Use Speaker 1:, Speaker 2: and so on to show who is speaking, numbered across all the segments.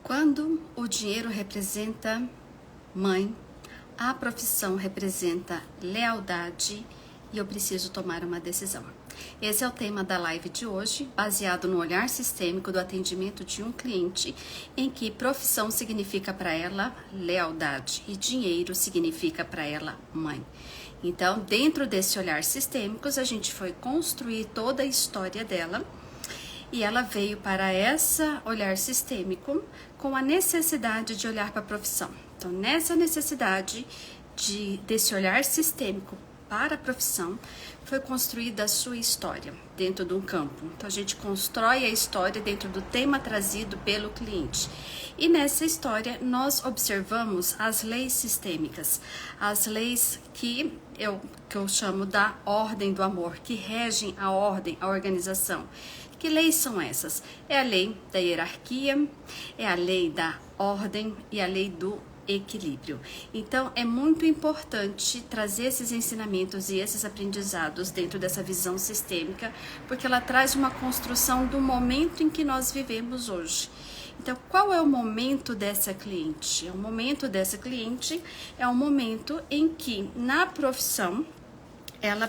Speaker 1: Quando o dinheiro representa mãe, a profissão representa lealdade e eu preciso tomar uma decisão. Esse é o tema da live de hoje, baseado no olhar sistêmico do atendimento de um cliente, em que profissão significa para ela lealdade e dinheiro significa para ela mãe. Então, dentro desse olhar sistêmico, a gente foi construir toda a história dela. E ela veio para esse olhar sistêmico com a necessidade de olhar para a profissão. Então, nessa necessidade desse olhar sistêmico para a profissão, foi construída a sua história dentro de um campo. Então, a gente constrói a história dentro do tema trazido pelo cliente. E nessa história, nós observamos as leis sistêmicas, as leis que eu chamo da ordem do amor, que regem a ordem, a organização. Que leis são essas? É a lei da hierarquia, é a lei da ordem e a lei do equilíbrio. Então, é muito importante trazer esses ensinamentos e esses aprendizados dentro dessa visão sistêmica, porque ela traz uma construção do momento em que nós vivemos hoje. Então, qual é o momento dessa cliente? O momento dessa cliente é um momento em que, na profissão, ela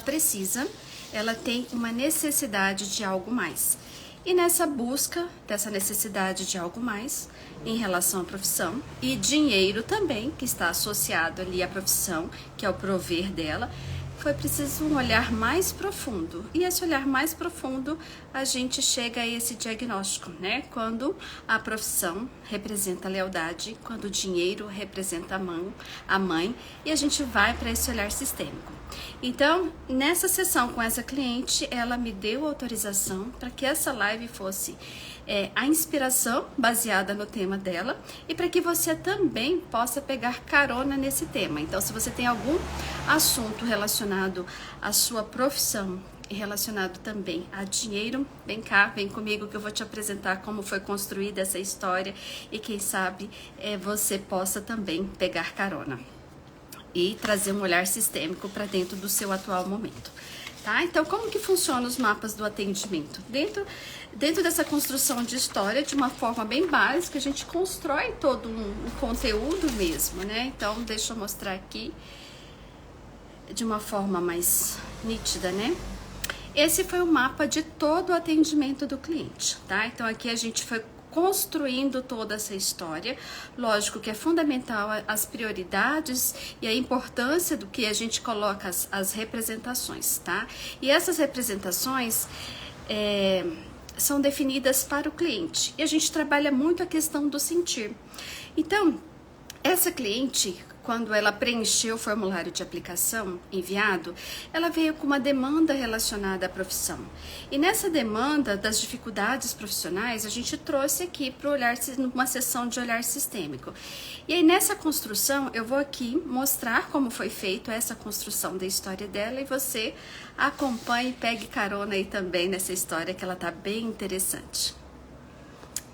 Speaker 1: tem uma necessidade de algo mais. E nessa busca dessa necessidade de algo mais em relação à profissão e dinheiro também, que está associado ali à profissão, que é o prover dela, foi preciso um olhar mais profundo. E esse olhar mais profundo, a gente chega a esse diagnóstico, né? Quando a profissão representa a lealdade, quando o dinheiro representa a mãe, e a gente vai para esse olhar sistêmico. Então, nessa sessão com essa cliente, ela me deu autorização para que essa live fosse a inspiração baseada no tema dela e para que você também possa pegar carona nesse tema. Então, se você tem algum assunto relacionado à sua profissão e relacionado também a dinheiro, vem cá, vem comigo que eu vou te apresentar como foi construída essa história e quem sabe você possa também pegar carona e trazer um olhar sistêmico para dentro do seu atual momento. Tá? Então, como que funcionam os mapas do atendimento? Dentro dessa construção de história, de uma forma bem básica, a gente constrói todo um conteúdo mesmo, né? Então, deixa eu mostrar aqui de uma forma mais nítida, né? Esse foi o mapa de todo o atendimento do cliente, tá? Então, aqui a gente foi construindo toda essa história. Lógico que é fundamental as prioridades e a importância do que a gente coloca as representações, tá? E essas representações são definidas para o cliente. E a gente trabalha muito a questão do sentir. Então, essa cliente, quando ela preencheu o formulário de aplicação enviado, ela veio com uma demanda relacionada à profissão. E nessa demanda das dificuldades profissionais, a gente trouxe aqui para uma sessão de olhar sistêmico. E aí nessa construção, eu vou aqui mostrar como foi feito essa construção da história dela e você acompanhe e pegue carona aí também nessa história que ela tá bem interessante.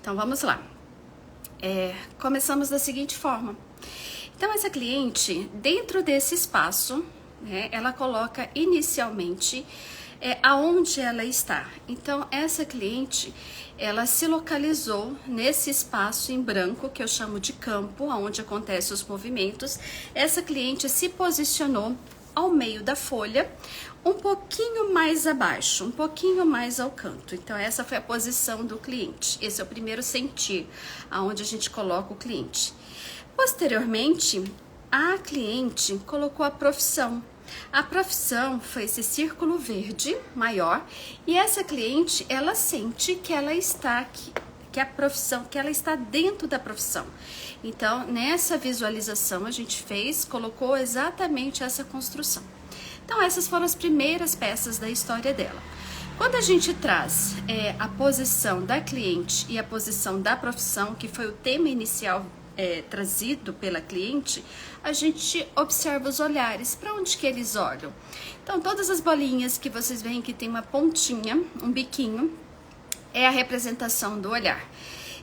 Speaker 1: Então vamos lá. Começamos da seguinte forma. Então, essa cliente, dentro desse espaço, né, ela coloca inicialmente aonde ela está. Então, essa cliente, ela se localizou nesse espaço em branco, que eu chamo de campo, onde acontecem os movimentos. Essa cliente se posicionou ao meio da folha, um pouquinho mais abaixo, um pouquinho mais ao canto. Então, essa foi a posição do cliente. Esse é o primeiro sentir, aonde a gente coloca o cliente. Posteriormente, a cliente colocou a profissão. A profissão foi esse círculo verde maior e essa cliente, ela sente que ela está aqui, que ela está dentro da profissão. Então, nessa visualização a gente colocou exatamente essa construção. Então, essas foram as primeiras peças da história dela. Quando a gente traz a posição da cliente e a posição da profissão, que foi o tema inicial trazido pela cliente, a gente observa os olhares, para onde que eles olham. Então, todas as bolinhas que vocês veem que tem uma pontinha, um biquinho, é a representação do olhar.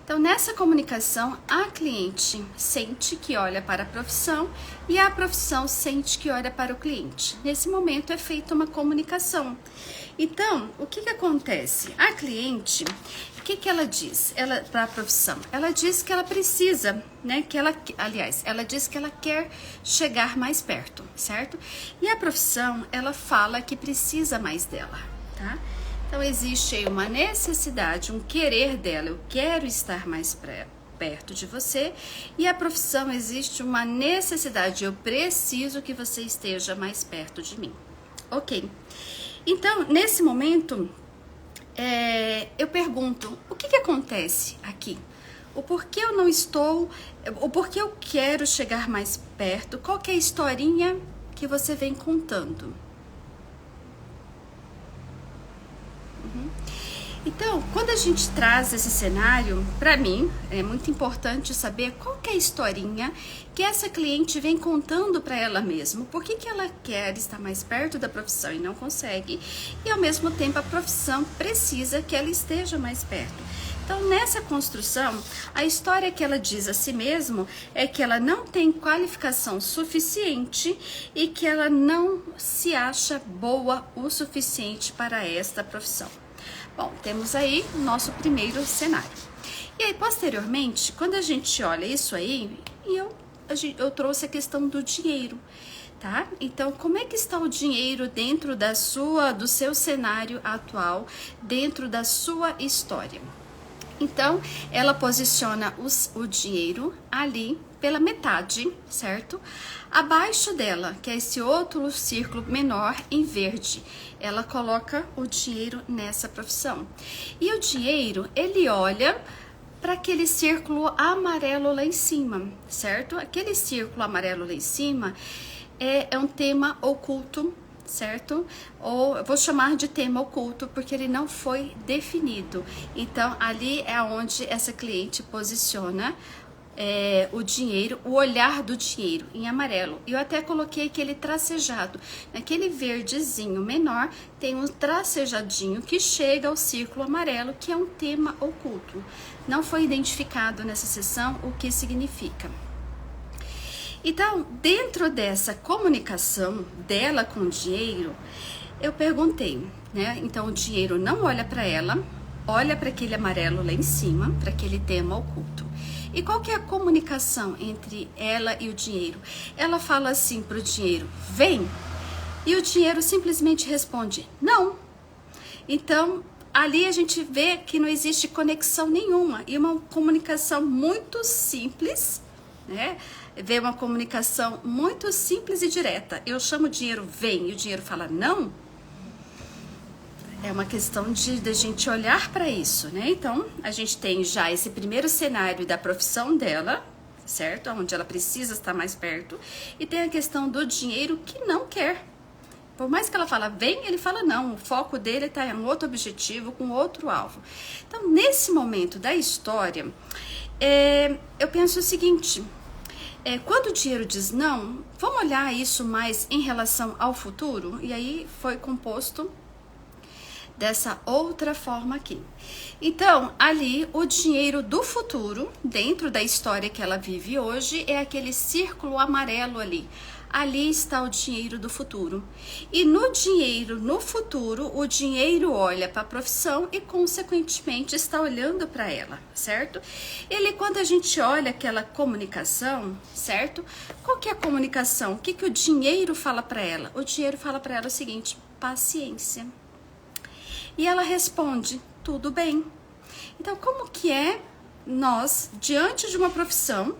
Speaker 1: Então, nessa comunicação, a cliente sente que olha para a profissão e a profissão sente que olha para o cliente. Nesse momento é feita uma comunicação. Então, o que acontece? A cliente, o que ela diz para a profissão? Ela diz que ela precisa, né? Ela diz que ela quer chegar mais perto, certo? E a profissão, ela fala que precisa mais dela, tá? Então, existe aí uma necessidade, um querer dela, eu quero estar mais perto de você, e a profissão existe uma necessidade, eu preciso que você esteja mais perto de mim. Ok. Então, nesse momento, eu pergunto, o que acontece aqui? O porquê eu não estou, o porquê eu quero chegar mais perto, qual que é a historinha que você vem contando? Então, quando a gente traz esse cenário, para mim, é muito importante saber qual que é a historinha que essa cliente vem contando para ela mesma. Por que ela quer estar mais perto da profissão e não consegue? E, ao mesmo tempo, a profissão precisa que ela esteja mais perto. Então, nessa construção, a história que ela diz a si mesma é que ela não tem qualificação suficiente e que ela não se acha boa o suficiente para esta profissão. Bom, temos aí o nosso primeiro cenário. E aí, posteriormente, quando a gente olha isso aí, eu trouxe a questão do dinheiro, tá? Então, como é que está o dinheiro dentro do seu cenário atual, dentro da sua história? Então, ela posiciona o dinheiro ali pela metade, certo? Abaixo dela, que é esse outro círculo menor em verde, ela coloca o dinheiro nessa profissão. E o dinheiro, ele olha para aquele círculo amarelo lá em cima, certo? Aquele círculo amarelo lá em cima é um tema oculto, certo? Ou eu vou chamar de tema oculto porque ele não foi definido. Então, ali é onde essa cliente posiciona o dinheiro, o olhar do dinheiro em amarelo. Eu até coloquei aquele tracejado. Naquele verdezinho menor tem um tracejadinho que chega ao círculo amarelo, que é um tema oculto. Não foi identificado nessa sessão o que significa. Então, dentro dessa comunicação dela com o dinheiro, eu perguntei, né? Então, o dinheiro não olha para ela, olha para aquele amarelo lá em cima, para aquele tema oculto. E qual que é a comunicação entre ela e o dinheiro? Ela fala assim para o dinheiro, vem, e o dinheiro simplesmente responde, não. Então, ali a gente vê que não existe conexão nenhuma, e uma comunicação muito simples, né? Vê uma comunicação muito simples e direta. Eu chamo o dinheiro, vem, e o dinheiro fala, não. É uma questão de gente olhar para isso, né? Então, a gente tem já esse primeiro cenário da profissão dela, certo? Onde ela precisa estar mais perto. E tem a questão do dinheiro que não quer. Por mais que ela fala vem, ele fala não. O foco dele está em um outro objetivo, com outro alvo. Então, nesse momento da história, eu penso o seguinte... quando o dinheiro diz não, vamos olhar isso mais em relação ao futuro? E aí foi composto dessa outra forma aqui. Então, ali, o dinheiro do futuro, dentro da história que ela vive hoje, é aquele círculo amarelo ali. Ali está o dinheiro do futuro. E no dinheiro, no futuro, o dinheiro olha para a profissão e, consequentemente, está olhando para ela, certo? Ele, quando a gente olha aquela comunicação, certo? Qual que é a comunicação? O que o dinheiro fala para ela? O dinheiro fala para ela o seguinte, paciência. E ela responde, tudo bem. Então, como que é nós, diante de uma profissão,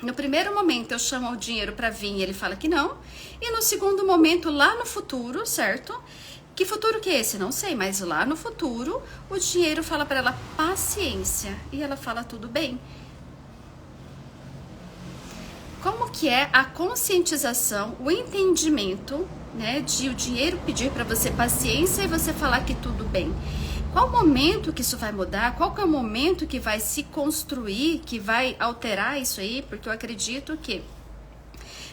Speaker 1: no primeiro momento eu chamo o dinheiro para vir e ele fala que não, e no segundo momento, lá no futuro, certo? Que futuro que é esse? Não sei, mas lá no futuro, o dinheiro fala para ela paciência, e ela fala tudo bem. Como que é a conscientização, o entendimento, né, de o dinheiro pedir para você paciência e você falar que tudo bem? Qual o momento que isso vai mudar? Qual que é o momento que vai se construir, que vai alterar isso aí? Porque eu acredito que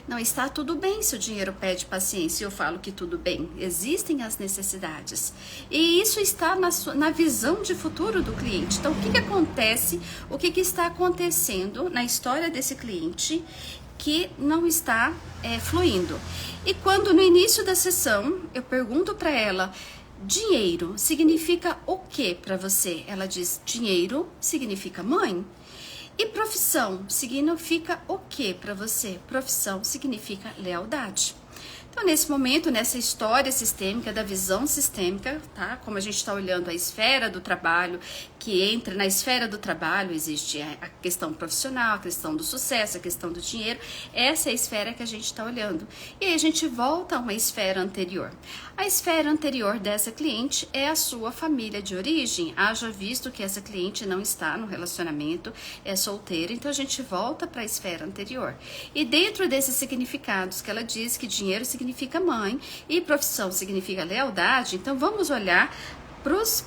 Speaker 1: Não está tudo bem se o dinheiro pede paciência. Eu falo que tudo bem, existem as necessidades. E isso está na visão de futuro do cliente. Então, o que acontece? O que está acontecendo na história desse cliente que não está fluindo? E quando no início da sessão eu pergunto para ela, dinheiro significa o que para você? Ela diz, dinheiro significa mãe. E profissão significa o que para você? Profissão significa lealdade. Então, nesse momento, nessa história sistêmica, da visão sistêmica, tá? Como a gente está olhando a esfera do trabalho, que entra na esfera do trabalho, existe a questão profissional, a questão do sucesso, a questão do dinheiro. Essa é a esfera que a gente está olhando. E aí a gente volta a uma esfera anterior. A esfera anterior dessa cliente é a sua família de origem. Haja visto que essa cliente não está no relacionamento, é solteira, então a gente volta para a esfera anterior. E dentro desses significados que ela diz que dinheiro significa mãe e profissão significa lealdade, então vamos olhar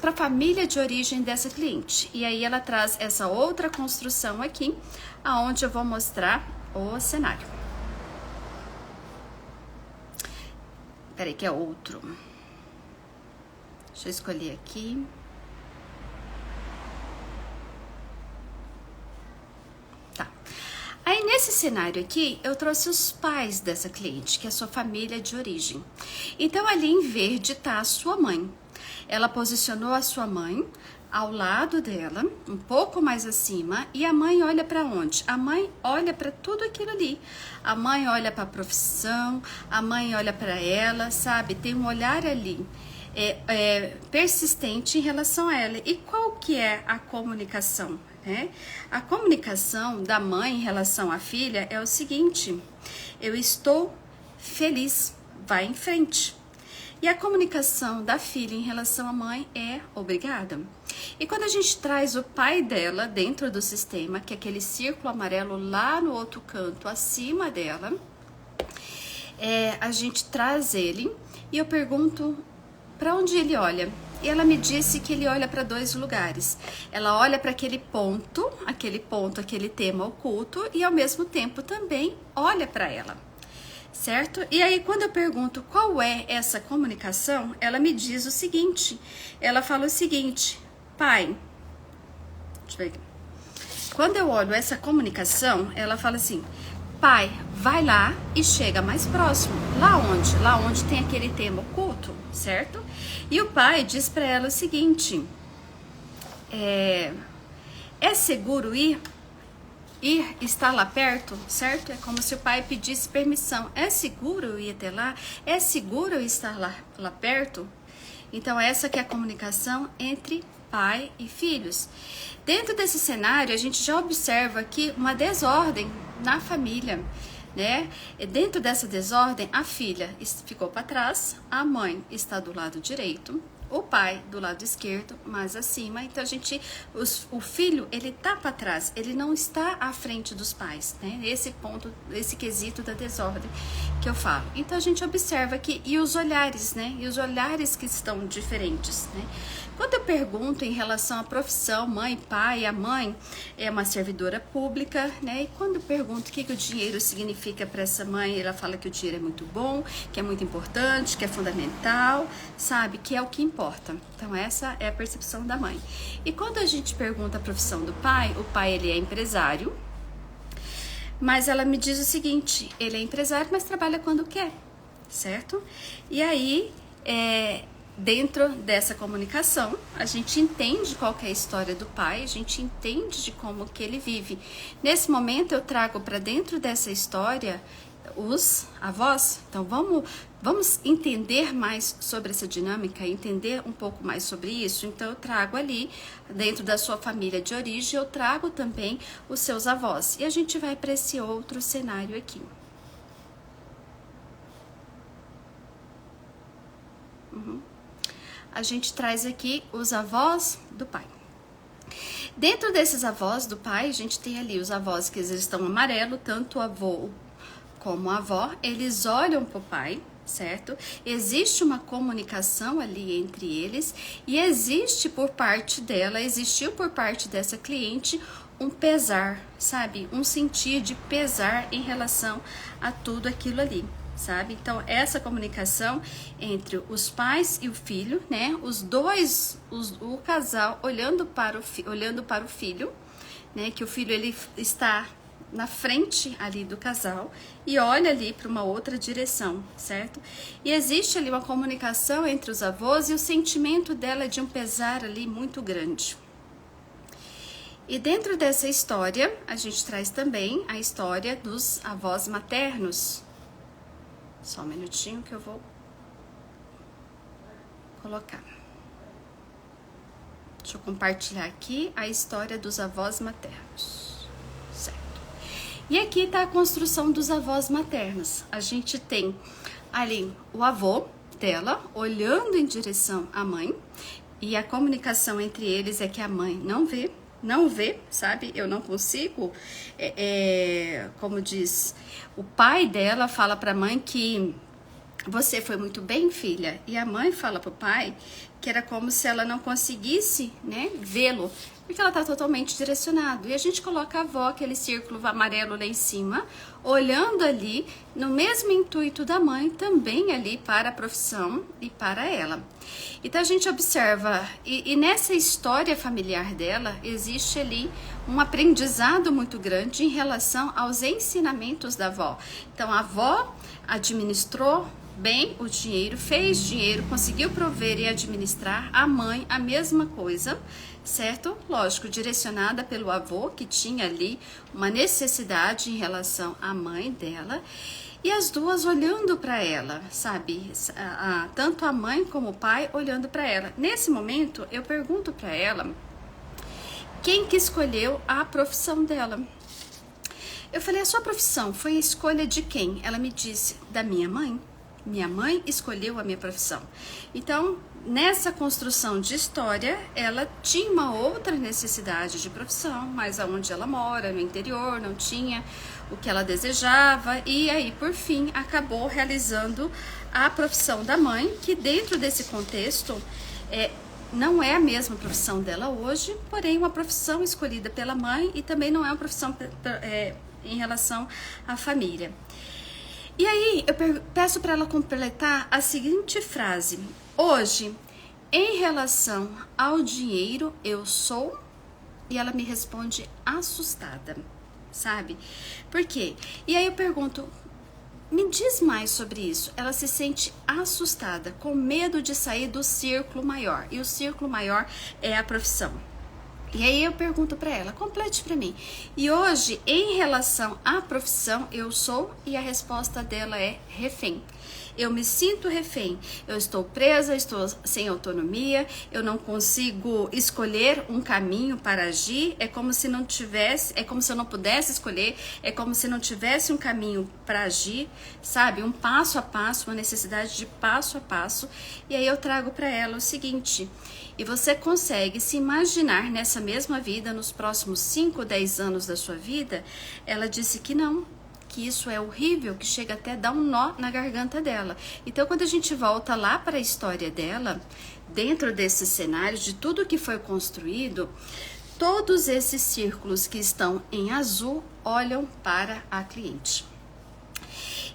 Speaker 1: para a família de origem dessa cliente. E aí ela traz essa outra construção aqui, aonde eu vou mostrar o cenário. Peraí, que é outro. Deixa eu escolher aqui. Tá. Aí, nesse cenário aqui, eu trouxe os pais dessa cliente, que é a sua família de origem. Então, ali em verde tá a sua mãe. Ela posicionou a sua mãe ao lado dela, um pouco mais acima, e a mãe olha para onde? A mãe olha para tudo aquilo ali. A mãe olha para a profissão, a mãe olha para ela, sabe? Tem um olhar ali persistente em relação a ela. E qual que é a comunicação? A comunicação da mãe em relação à filha é o seguinte: eu estou feliz, vai em frente. E a comunicação da filha em relação à mãe é obrigada. E quando a gente traz o pai dela dentro do sistema, que é aquele círculo amarelo lá no outro canto, acima dela, a gente traz ele e eu pergunto para onde ele olha. E ela me disse que ele olha para 2 lugares. Ela olha para aquele ponto, aquele tema oculto, e ao mesmo tempo também olha para ela. Certo? E aí, quando eu pergunto qual é essa comunicação, ela me diz o seguinte. Ela fala o seguinte: pai, deixa eu ver aqui. Quando eu olho essa comunicação, ela fala assim: pai, vai lá e chega mais próximo. Lá onde? Lá onde tem aquele tema oculto, certo? E o pai diz para ela o seguinte: é seguro ir estar lá perto, certo? É como se o pai pedisse permissão. É seguro eu ir até lá? É seguro eu estar lá perto? Então, essa que é a comunicação entre pai e filhos. Dentro desse cenário, a gente já observa aqui uma desordem na família, né? E dentro dessa desordem, a filha ficou para trás, a mãe está do lado direito, o pai do lado esquerdo, mais acima. Então o filho, ele tá para trás, ele não está à frente dos pais, né? Esse ponto, esse quesito da desordem que eu falo. Então a gente observa aqui, e os olhares, né? E os olhares que estão diferentes, né? Quando eu pergunto em relação à profissão, mãe e pai, a mãe é uma servidora pública, né? E quando eu pergunto o que o dinheiro significa para essa mãe, ela fala que o dinheiro é muito bom, que é muito importante, que é fundamental, sabe? Que é o que importa. Então essa é a percepção da mãe. E quando a gente pergunta a profissão do pai, o pai ele é empresário, mas ela me diz o seguinte: ele é empresário, mas trabalha quando quer, certo? E aí, dentro dessa comunicação, a gente entende qual que é a história do pai, a gente entende de como que ele vive. Nesse momento eu trago para dentro dessa história os avós. Então vamos entender mais sobre essa dinâmica, entender um pouco mais sobre isso. Então eu trago ali, dentro da sua família de origem, eu trago também os seus avós. E a gente vai para esse outro cenário aqui. A gente traz aqui os avós do pai. Dentro desses avós do pai, a gente tem ali os avós que eles estão amarelo, tanto o avô como a avó, eles olham para o pai, certo? Existe uma comunicação ali entre eles e existe por parte dela, existiu por parte dessa cliente um pesar, sabe? Um sentir de pesar em relação a tudo aquilo ali, sabe? Então, essa comunicação entre os pais e o filho, né? Os dois, o casal olhando para o filho, né? Que o filho ele está na frente ali do casal e olha ali para uma outra direção, certo? E existe ali uma comunicação entre os avós e o sentimento dela é de um pesar ali muito grande. E dentro dessa história, a gente traz também a história dos avós maternos. Só um minutinho que eu vou colocar. Deixa eu compartilhar aqui a história dos avós maternos. Certo. E aqui está a construção dos avós maternos. A gente tem ali o avô dela olhando em direção à mãe. E a comunicação entre eles é que a mãe não vê, sabe? Eu não consigo, como diz, o pai dela fala para a mãe que você foi muito bem, filha, e a mãe fala para o pai que era como se ela não conseguisse, né, vê-lo, porque ela está totalmente direcionada. E a gente coloca a avó, aquele círculo amarelo lá em cima, olhando ali no mesmo intuito da mãe, também ali para a profissão e para ela. Então a gente observa, e nessa história familiar dela, existe ali um aprendizado muito grande em relação aos ensinamentos da avó. Então a avó administrou bem o dinheiro, fez dinheiro, conseguiu prover e administrar. A mãe, a mesma coisa, certo? Lógico, direcionada pelo avô, que tinha ali uma necessidade em relação à mãe dela. E as duas olhando para ela, sabe? Tanto a mãe como o pai olhando para ela. Nesse momento, eu pergunto para ela quem que escolheu a profissão dela. Eu falei, a sua profissão foi a escolha de quem? Ela me disse, da minha mãe. Minha mãe escolheu a minha profissão. Então, nessa construção de história, ela tinha uma outra necessidade de profissão, mas aonde ela mora, no interior, não tinha o que ela desejava, e aí, por fim, acabou realizando a profissão da mãe, que dentro desse contexto, não é a mesma profissão dela hoje, porém uma profissão escolhida pela mãe e também não é uma profissão em relação à família. E aí eu peço para ela completar a seguinte frase: hoje, em relação ao dinheiro, eu sou... E ela me responde assustada, sabe? Por quê? E aí eu pergunto, me diz mais sobre isso. Ela se sente assustada, com medo de sair do círculo maior. E o círculo maior é a profissão. E aí eu pergunto para ela, complete para mim. E hoje, em relação à profissão, eu sou... E a resposta dela é refém. Eu me sinto refém, eu estou presa, estou sem autonomia, eu não consigo escolher um caminho para agir, é como se não tivesse, é como se eu não pudesse escolher, é como se não tivesse um caminho para agir, sabe? Um passo a passo, uma necessidade de passo a passo. E aí eu trago para ela o seguinte: e você consegue se imaginar nessa mesma vida, nos próximos 5, 10 anos da sua vida? Ela disse que não, que isso é horrível, que chega até a dar um nó na garganta dela. Então, quando a gente volta lá para a história dela, dentro desse cenário, de tudo que foi construído, todos esses círculos que estão em azul olham para a cliente.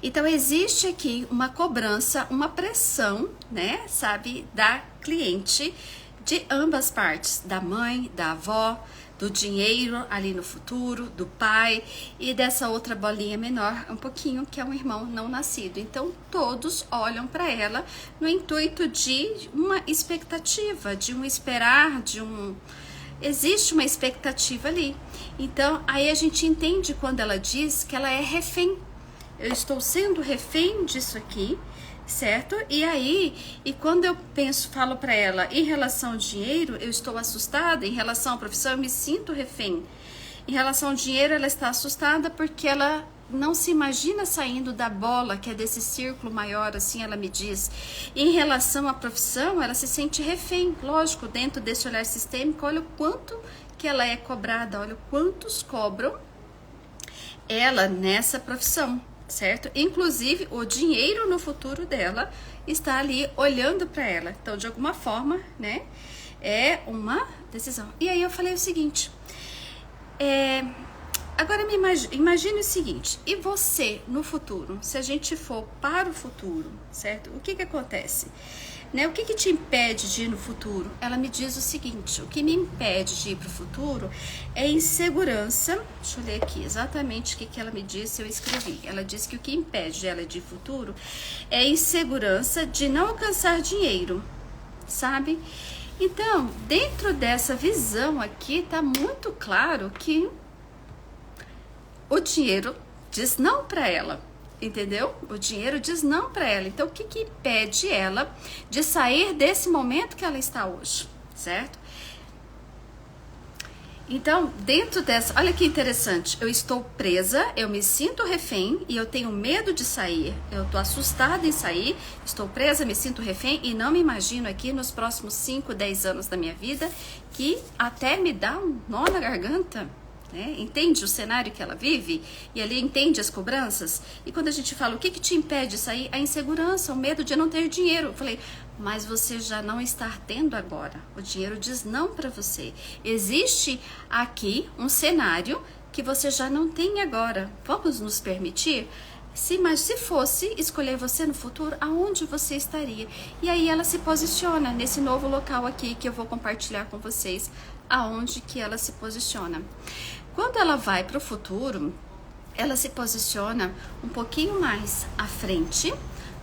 Speaker 1: Então, existe aqui uma cobrança, uma pressão, né, sabe, da cliente, de ambas partes, da mãe, da avó, do dinheiro ali no futuro, do pai e dessa outra bolinha menor um pouquinho, que é um irmão não nascido. Então, todos olham para ela no intuito de uma expectativa, de um esperar, existe uma expectativa ali. Então, aí a gente entende quando ela diz que ela é refém. Eu estou sendo refém disso aqui, certo? E aí, e quando eu falo para ela em relação ao dinheiro, eu estou assustada. Em relação à profissão, eu me sinto refém. Em relação ao dinheiro, ela está assustada porque ela não se imagina saindo da bola, que é desse círculo maior, assim ela me diz. Em relação à profissão, ela se sente refém. Lógico, dentro desse olhar sistêmico, olha o quanto que ela é cobrada, olha o quantos cobram ela nessa profissão, certo? Inclusive, o dinheiro no futuro dela está ali olhando para ela. Então, de alguma forma, né, é uma decisão. E aí eu falei o seguinte: Agora imagine o seguinte, e você no futuro, se a gente for para o futuro, certo? O que acontece? Né? O que te impede de ir no futuro? Ela me diz o seguinte, o que me impede de ir para o futuro é insegurança. Deixa eu ler aqui exatamente o que ela me disse, eu escrevi. Ela disse que o que impede ela de ir para o futuro é insegurança de não alcançar dinheiro, sabe? Então, dentro dessa visão aqui, tá muito claro que o dinheiro diz não para ela, entendeu? O dinheiro diz não para ela. Então, o que impede ela de sair desse momento que ela está hoje, certo? Então, dentro dessa, olha que interessante, eu estou presa, eu me sinto refém e eu tenho medo de sair. Eu estou assustada em sair, estou presa, me sinto refém e não me imagino aqui nos próximos 5, 10 anos da minha vida que até me dá um nó na garganta. Né? Entende o cenário que ela vive e ali entende as cobranças. E quando a gente fala o que te impede de sair, a insegurança, o medo de não ter dinheiro. Eu falei, mas você já não está tendo agora. O dinheiro diz não para você. Existe aqui um cenário que você já não tem agora. Vamos nos permitir? Mas se fosse escolher você no futuro, aonde você estaria? E aí ela se posiciona nesse novo local aqui que eu vou compartilhar com vocês, aonde que ela se posiciona. Quando ela vai para o futuro, ela se posiciona um pouquinho mais à frente,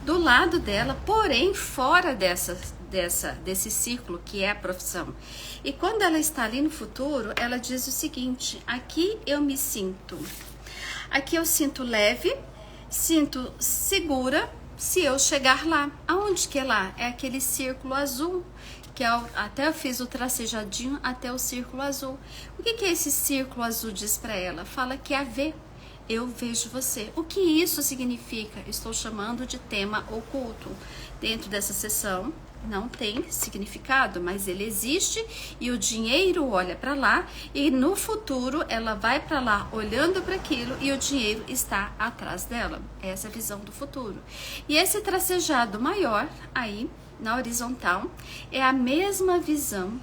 Speaker 1: do lado dela, porém fora desse círculo que é a profissão. E quando ela está ali no futuro, ela diz o seguinte, aqui eu sinto leve, sinto segura se eu chegar lá. Aonde que é lá? É aquele círculo azul, que até eu fiz o tracejadinho até o círculo azul. O que é esse círculo azul diz para ela? Fala que é a ver. Eu vejo você. O que isso significa? Estou chamando de tema oculto. Dentro dessa sessão não tem significado, mas ele existe e o dinheiro olha para lá e no futuro ela vai para lá olhando para aquilo e o dinheiro está atrás dela. Essa é a visão do futuro. E esse tracejado maior aí na horizontal é a mesma visão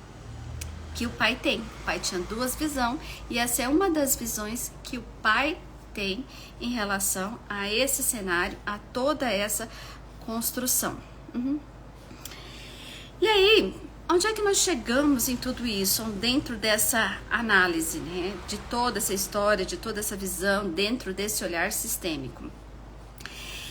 Speaker 1: que o pai tem. O pai tinha duas visões e essa é uma das visões que o pai tem em relação a esse cenário, a toda essa construção. E aí, onde é que nós chegamos em tudo isso, dentro dessa análise, né, de toda essa história, de toda essa visão, dentro desse olhar sistêmico?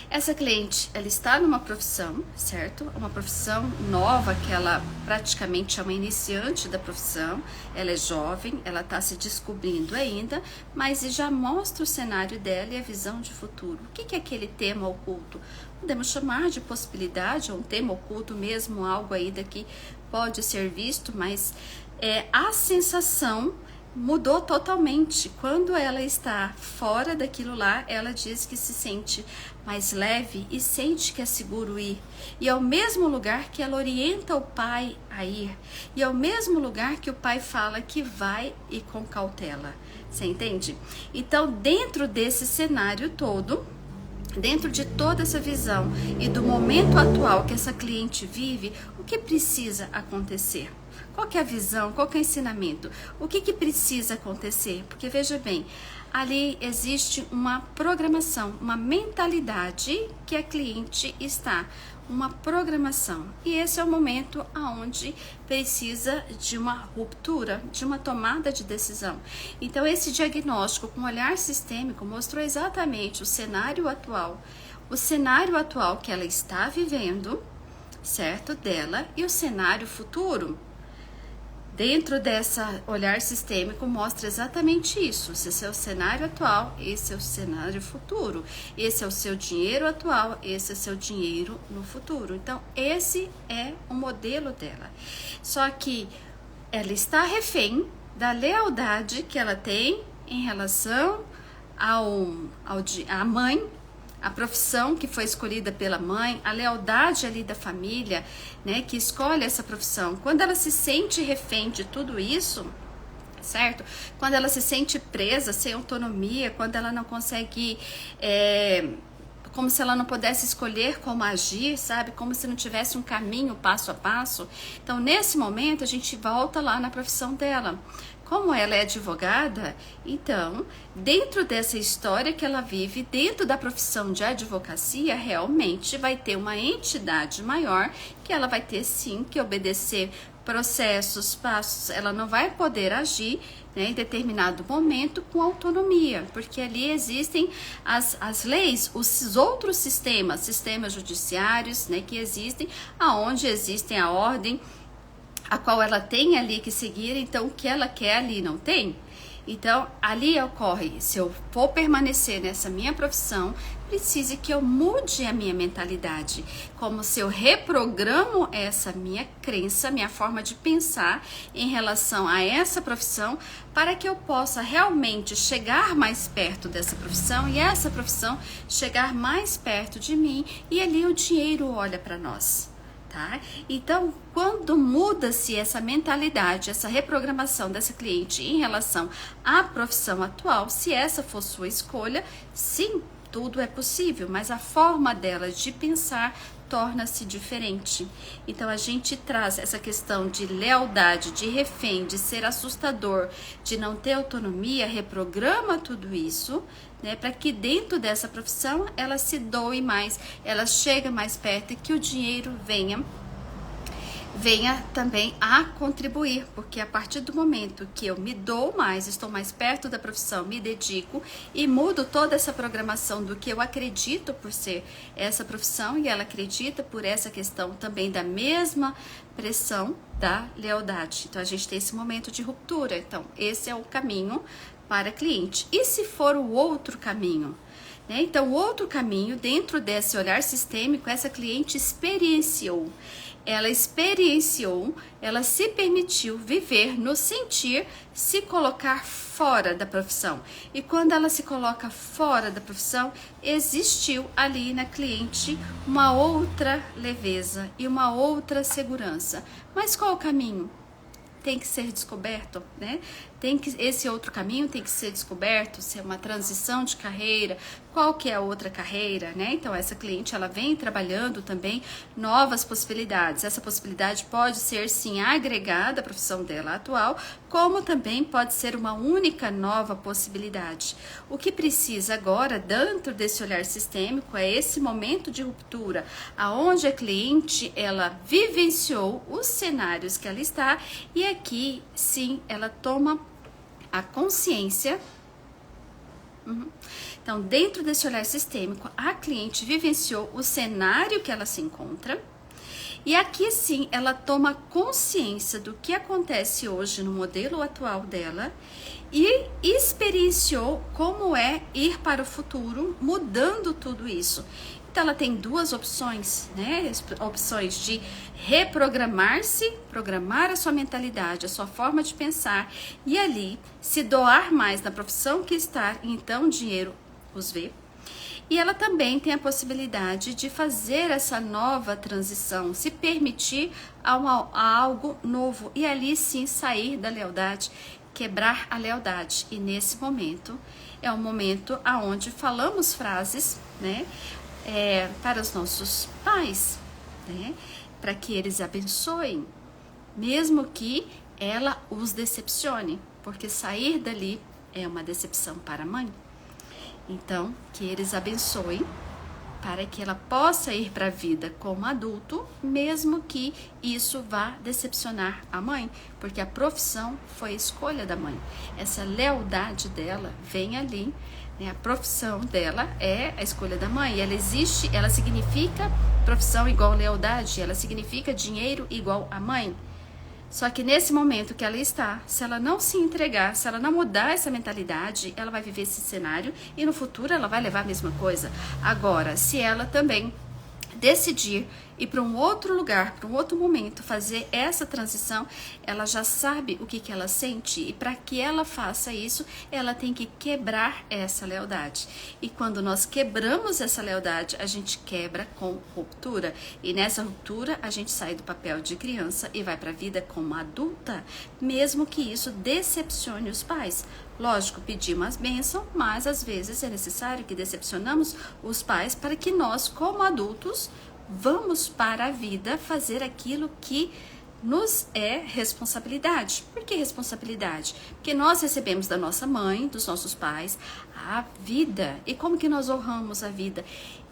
Speaker 1: Essa cliente, ela está numa profissão, certo? Uma profissão nova, que ela praticamente é uma iniciante da profissão, ela é jovem, ela está se descobrindo ainda, mas já mostra o cenário dela e a visão de futuro. O que é aquele tema oculto? Podemos chamar de possibilidade, ou um tema oculto mesmo, algo aí daqui pode ser visto, mas a sensação mudou totalmente. Quando ela está fora daquilo lá, ela diz que se sente mais leve e sente que é seguro ir. E é o mesmo lugar que ela orienta o pai a ir. E é o mesmo lugar que o pai fala que vai ir com cautela. Você entende? Então, dentro desse cenário todo, dentro de toda essa visão e do momento atual que essa cliente vive, o que precisa acontecer? Qual que é a visão? Qual que é o ensinamento? O que precisa acontecer? Porque veja bem, ali existe uma programação, uma mentalidade que a cliente está, uma programação. E esse é o momento onde precisa de uma ruptura, de uma tomada de decisão. Então esse diagnóstico com olhar sistêmico mostrou exatamente o cenário atual que ela está vivendo, certo, dela, e o cenário futuro. Dentro dessa olhar sistêmico mostra exatamente isso. Esse é o cenário atual, esse é o cenário futuro. Esse é o seu dinheiro atual, esse é o seu dinheiro no futuro. Então, esse é o modelo dela. Só que ela está refém da lealdade que ela tem em relação à mãe, a profissão que foi escolhida pela mãe, a lealdade ali da família, né, que escolhe essa profissão. Quando ela se sente refém de tudo isso, certo? Quando ela se sente presa, sem autonomia, quando ela não consegue, como se ela não pudesse escolher como agir, sabe? Como se não tivesse um caminho passo a passo. Então, nesse momento, a gente volta lá na profissão dela. Como ela é advogada, então, dentro dessa história que ela vive, dentro da profissão de advocacia, realmente vai ter uma entidade maior que ela vai ter sim que obedecer processos, passos, ela não vai poder agir, né, em determinado momento com autonomia, porque ali existem as leis, os outros sistemas judiciários, né, que existem, aonde existem a ordem, a qual ela tem ali que seguir, então o que ela quer ali não tem. Então, ali ocorre, se eu for permanecer nessa minha profissão, precisa que eu mude a minha mentalidade, como se eu reprogramo essa minha crença, minha forma de pensar em relação a essa profissão, para que eu possa realmente chegar mais perto dessa profissão e essa profissão chegar mais perto de mim, e ali o dinheiro olha para nós. Tá? Então, quando muda-se essa mentalidade, essa reprogramação dessa cliente em relação à profissão atual, se essa for sua escolha, sim, tudo é possível, mas a forma dela de pensar torna-se diferente. Então, a gente traz essa questão de lealdade, de refém, de ser assustador, de não ter autonomia, reprograma tudo isso, né, para que dentro dessa profissão ela se doe mais, ela chega mais perto e que o dinheiro venha também a contribuir, porque a partir do momento que eu me dou mais, estou mais perto da profissão, me dedico e mudo toda essa programação do que eu acredito por ser essa profissão, e ela acredita por essa questão também da mesma pressão da lealdade. Então a gente tem esse momento de ruptura. Então esse é o caminho para cliente. E se for o outro caminho? Então, o outro caminho, dentro desse olhar sistêmico, essa cliente experienciou, ela se permitiu viver no sentir, se colocar fora da profissão. E quando ela se coloca fora da profissão, existiu ali na cliente uma outra leveza e uma outra segurança. Mas qual o caminho? Tem que ser descoberto, né? Esse outro caminho tem que ser descoberto, se é uma transição de carreira, qual que é a outra carreira, né? Então, essa cliente, ela vem trabalhando também novas possibilidades. Essa possibilidade pode ser, sim, agregada à profissão dela atual, como também pode ser uma única nova possibilidade. O que precisa agora, dentro desse olhar sistêmico, é esse momento de ruptura, aonde a cliente, ela vivenciou os cenários que ela está, e aqui, sim, ela toma a consciência. Então, dentro desse olhar sistêmico, a cliente vivenciou o cenário que ela se encontra, e aqui sim ela toma consciência do que acontece hoje no modelo atual dela e experienciou como é ir para o futuro, mudando tudo isso. Então, ela tem duas opções, né? Opções de reprogramar-se, programar a sua mentalidade, a sua forma de pensar, e ali se doar mais na profissão que está, então o dinheiro os vê. E ela também tem a possibilidade de fazer essa nova transição, se permitir a algo novo, e ali sim sair da lealdade, quebrar a lealdade. E nesse momento é um momento onde falamos frases, né? Para os nossos pais, né, para que eles abençoem, mesmo que ela os decepcione, porque sair dali é uma decepção para a mãe. Então, que eles abençoem para que ela possa ir para a vida como adulto, mesmo que isso vá decepcionar a mãe, porque a profissão foi a escolha da mãe. Essa lealdade dela vem ali, né? A profissão dela é a escolha da mãe, ela existe, ela significa profissão igual lealdade, ela significa dinheiro igual a mãe. Só que nesse momento que ela está, se ela não se entregar, se ela não mudar essa mentalidade, ela vai viver esse cenário e no futuro ela vai levar a mesma coisa. Agora, se ela também decidir ir para um outro lugar, para um outro momento, fazer essa transição, ela já sabe o que ela sente, e para que ela faça isso, ela tem que quebrar essa lealdade. E quando nós quebramos essa lealdade, a gente quebra com ruptura, e nessa ruptura a gente sai do papel de criança e vai para a vida como adulta, mesmo que isso decepcione os pais. Lógico, pedimos as bênçãos, mas às vezes é necessário que decepcionamos os pais para que nós, como adultos, vamos para a vida fazer aquilo que nos é responsabilidade. Por que responsabilidade? Porque nós recebemos da nossa mãe, dos nossos pais, a vida. E como que nós honramos a vida?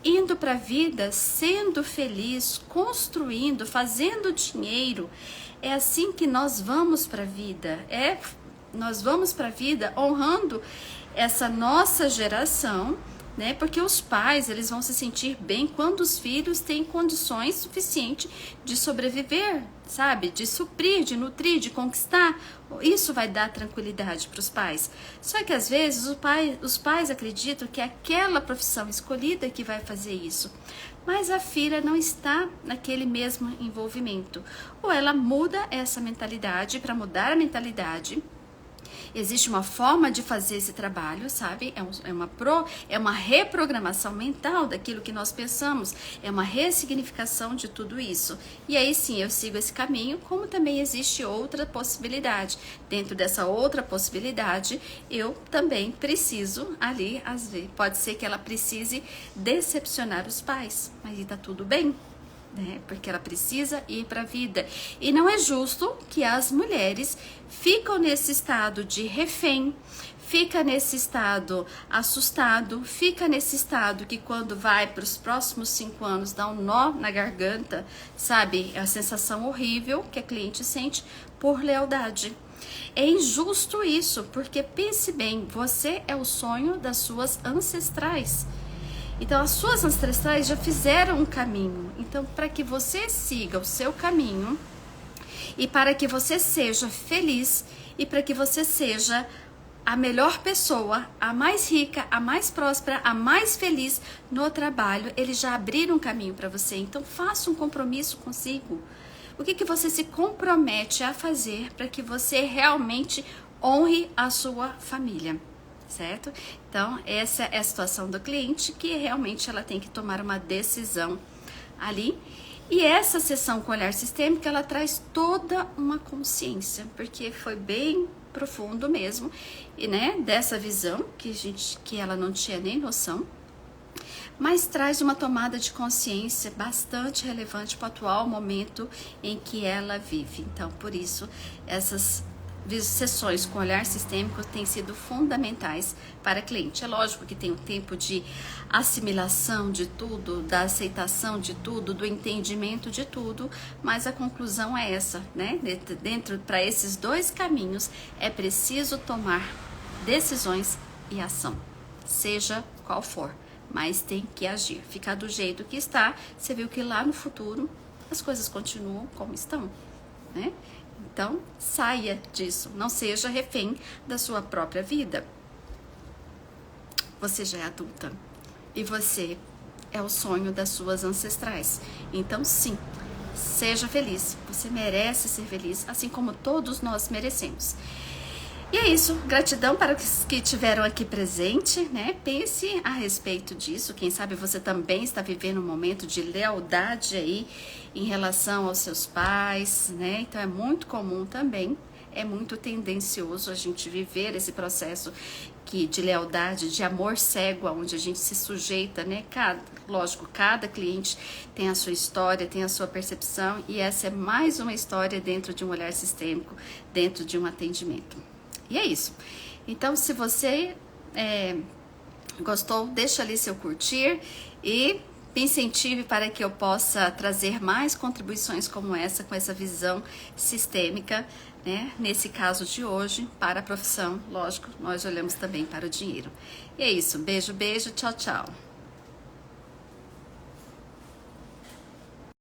Speaker 1: Indo para a vida, sendo feliz, construindo, fazendo dinheiro. É assim que nós vamos para a vida. Nós vamos para a vida honrando essa nossa geração, né? Porque os pais, eles vão se sentir bem quando os filhos têm condições suficientes de sobreviver, sabe? De suprir, de nutrir, de conquistar. Isso vai dar tranquilidade para os pais. Só que às vezes os pais acreditam que é aquela profissão escolhida que vai fazer isso. Mas a filha não está naquele mesmo envolvimento. Ou ela muda essa mentalidade. Para mudar a mentalidade, existe uma forma de fazer esse trabalho, sabe? É uma reprogramação mental daquilo que nós pensamos, é uma ressignificação de tudo isso. E aí sim, eu sigo esse caminho, como também existe outra possibilidade. Dentro dessa outra possibilidade, eu também preciso ali, às vezes, pode ser que ela precise decepcionar os pais, mas aí tá tudo bem. Né? Porque ela precisa ir para a vida. E não é justo que as mulheres ficam nesse estado de refém, fica nesse estado assustado, fica nesse estado que quando vai para os próximos 5 anos dá um nó na garganta, sabe? É a sensação horrível que a cliente sente por lealdade. É injusto isso, porque pense bem, você é o sonho das suas ancestrais. Então, as suas ancestrais já fizeram um caminho. Então, para que você siga o seu caminho e para que você seja feliz e para que você seja a melhor pessoa, a mais rica, a mais próspera, a mais feliz no trabalho, eles já abriram um caminho para você. Então, faça um compromisso consigo. O que você se compromete a fazer para que você realmente honre a sua família? Certo? Então, essa é a situação do cliente, que realmente ela tem que tomar uma decisão ali. E essa sessão com olhar sistêmico, ela traz toda uma consciência, porque foi bem profundo mesmo, e né, dessa visão que ela não tinha nem noção, mas traz uma tomada de consciência bastante relevante para o atual momento em que ela vive. Então, por isso, essas sessões com olhar sistêmico têm sido fundamentais para a cliente. É lógico que tem um tempo de assimilação de tudo, da aceitação de tudo, do entendimento de tudo, mas a conclusão é essa, né? Dentro para esses dois caminhos é preciso tomar decisões e ação, seja qual for, mas tem que agir. Ficar do jeito que está, você viu que lá no futuro as coisas continuam como estão, né? Então, saia disso, não seja refém da sua própria vida. Você já é adulta e você é o sonho das suas ancestrais. Então, sim, seja feliz. Você merece ser feliz, assim como todos nós merecemos. E é isso, gratidão para os que estiveram aqui presente, né? Pense a respeito disso. Quem sabe você também está vivendo um momento de lealdade aí em relação aos seus pais, né? Então é muito comum também, é muito tendencioso a gente viver esse processo de lealdade, de amor cego, onde a gente se sujeita, né? Lógico, cada cliente tem a sua história, tem a sua percepção, e essa é mais uma história dentro de um olhar sistêmico, dentro de um atendimento. E é isso. Então, se você gostou, deixa ali seu curtir e me incentive para que eu possa trazer mais contribuições como essa, com essa visão sistêmica, né? Nesse caso de hoje, para a profissão, lógico, nós olhamos também para o dinheiro. E é isso. Beijo, beijo. Tchau, tchau.